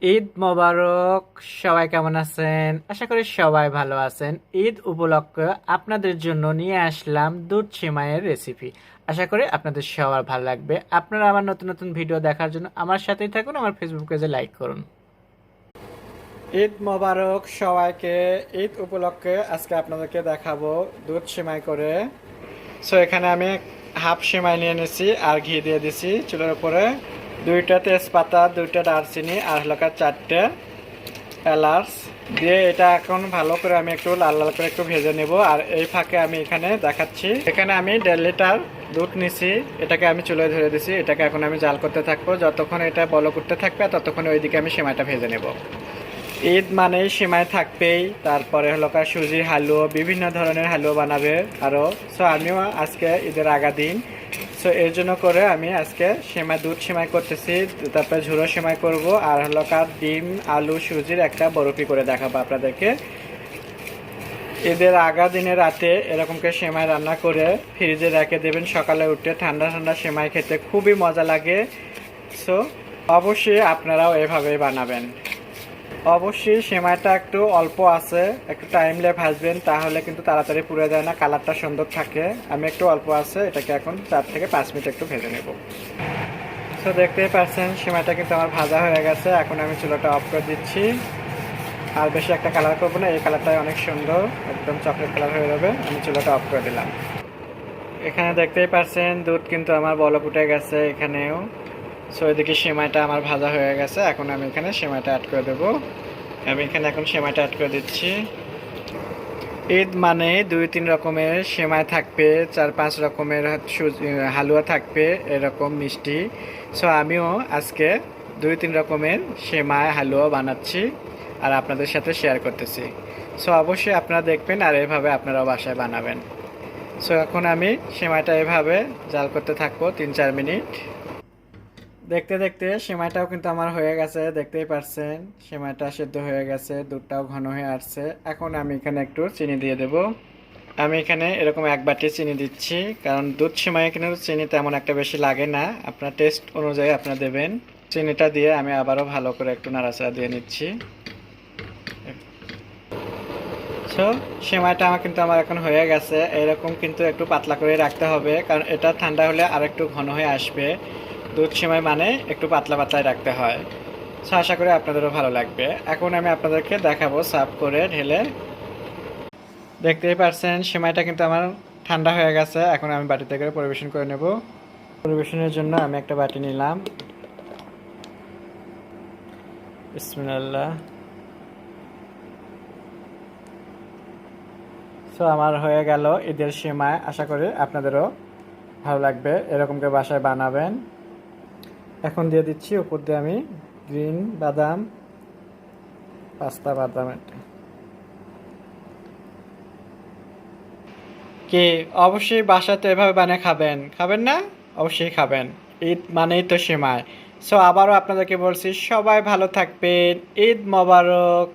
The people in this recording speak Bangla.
ঈদ মোবারক। সবাই কেমন আছেন? আশা করি সবাই ভালো আছেন। ঈদ উপলক্ষে আপনাদের জন্য নিয়ে আসলাম দুধ সেমাইয়ের রেসিপি। আশা করি আপনাদের সবার ভালো লাগবে। আপনারা আমার নতুন নতুন ভিডিও দেখার জন্য আমার সাথেই থাকুন, আমার ফেসবুক পেজে লাইক করুন। ঈদ মোবারক সবাইকে। ঈদ উপলক্ষে আজকে আপনাদেরকে দেখাবো দুধ সেমাই করে। এখানে আমি হাফ সেমাই নিয়ে নিয়েছি আর ঘি দিয়ে দিছি চুলের উপরে। দুইটা তেজপাতা, দুইটা দারচিনি আর হলকা চারটে এলাচ দিয়ে এটা এখন ভালো করে আমি একটু লাল লাল করে একটু ভেজে নেব। আর এই ফাঁকে আমি এখানে দেখাচ্ছি, এখানে আমি 1.5 লিটার দুধ নিছি, এটাকে আমি চুলায় ধরে দিছি। এটাকে এখন আমি জাল করতে থাকবো, যতক্ষণ এটা বলক উঠতে থাকবে ততক্ষণ ওইদিকে আমি সেমাইটা ভেজে নেব। ঈদ মানেই সেমাই থাকবেই, তারপরে হলো সুজির হালুয়া, বিভিন্ন ধরনের হালুয়া বানাবে আরও। আমিও আজকে ঈদের আগা দিন, এর জন্য করে আমি আজকে দুধ সেমাই করতেছি, তারপরে ঝুড়ো সেমাই করব আর হলো ডিম আলু সুজির একটা বরফি করে দেখাবো আপনাদেরকে। ঈদের আগা দিনে রাতে এরকম করে সেমাই রান্না করে ফ্রিজে রেখে দেবেন, সকালে উঠে ঠান্ডা ঠান্ডা সেমাই খেতে খুবই মজা লাগে। অবশ্যই আপনারাও এভাবেই বানাবেন। অবশ্যই সেমাইটা একটু অল্প আছে, একটু টাইমলে ভাজবেন, তাহলে কিন্তু তাড়াতাড়ি পুড়ে যায় না, কালারটা সুন্দর থাকে। আমি একটু অল্প আছে, এটাকে এখন 4 থেকে 5 মিনিট একটু ভেজে নেব। দেখতেই পাচ্ছেন সেমাইটা কিন্তু আমার ভাজা হয়ে গেছে। এখন আমি চুলাটা অফ করে দিচ্ছি। আর বেশি একটা কালার করবো না, এই কালারটাই অনেক সুন্দর, একদম চকলেট কালার হয়ে যাবে। আমি চুলাটা অফ করে দিলাম। এখানে দেখতেই পাচ্ছেন দুধ কিন্তু আমার বলক উঠে গেছে এখানেও। এদিকে সেমাইটা আমার ভাজা হয়ে গেছে, এখন আমি এখানে সেমাইটা অ্যাড করে দেবো। আমি এখানে এখন সেমাইটা অ্যাড করে দিচ্ছি। ঈদ মানে 2-3 রকমের সেমাই থাকবে, 4-5 রকমের হালুয়া থাকবে, এরকম মিষ্টি। আমিও আজকে 2-3 রকমের সেমাই হালুয়া বানাচ্ছি আর আপনাদের সাথে শেয়ার করতেছি। অবশ্যই আপনারা দেখবেন আর এভাবে আপনারাও বাসায় বানাবেন। এখন আমি সেমাইটা এভাবে জাল করতে থাকবো 3-4 মিনিট। দেখতে দেখতে সেমাইটাও কিন্তু আমার হয়ে গেছে, দেখতেই পারছেন সেমাইটা সেদ্ধ হয়ে গেছে, দুধটাও ঘন হয়ে আসছে। এখন আমি এখানে একটু চিনি দিয়ে দেব। আমি এখানে এরকম 1 বাটি চিনি দিচ্ছি, কারণ দুধ সেমাই কিন্তু চিনি তেমন একটা বেশি লাগে না, আপনার টেস্ট অনুযায়ী আপনারা দেবেন। চিনিটা দিয়ে আমি আবারও ভালো করে একটু নাড়াচাড়া দিয়ে নিচ্ছি। সেমাইটা কিন্তু আমার এখন হয়ে গেছে। এরকম কিন্তু একটু পাতলা করে রাখতে হবে, কারণ এটা ঠান্ডা হলে আর একটু ঘন হয়ে আসবে। দুধ সেমাই মানে একটু পাতলা পাতলাই রাখতে হয়। আশা করি আপনাদেরও ভালো লাগবে। এখন আমি আপনাদেরকে দেখাবো সার্ভ করে ঢেলে। দেখতেই পারছেন সেমাইটা কিন্তু আমার ঠান্ডা হয়ে গেছে, এখন আমি বাটিতে করে পরিবেশন করে নেব। পরিবেশনের জন্য আমি একটা বাটি নিলাম। বিসমিল্লাহ। আমার হয়ে গেল ঈদের সেমাই। আশা করি আপনাদেরও ভালো লাগবে, এরকম করে বাসায় বানাবেন। এখন দিয়ে দিচ্ছি উপর দিয়ে আমি গ্রিন বাদাম, পাস্তা বাদাম। কি অবশ্যই বাসাতে এভাবে বানিয়ে খাবেন, খাবেন না? অবশ্যই খাবেন, ঈদ মানেই তো সেমাই। আবারও আপনাদেরকে বলছি সবাই ভালো থাকবেন। ঈদ মোবারক।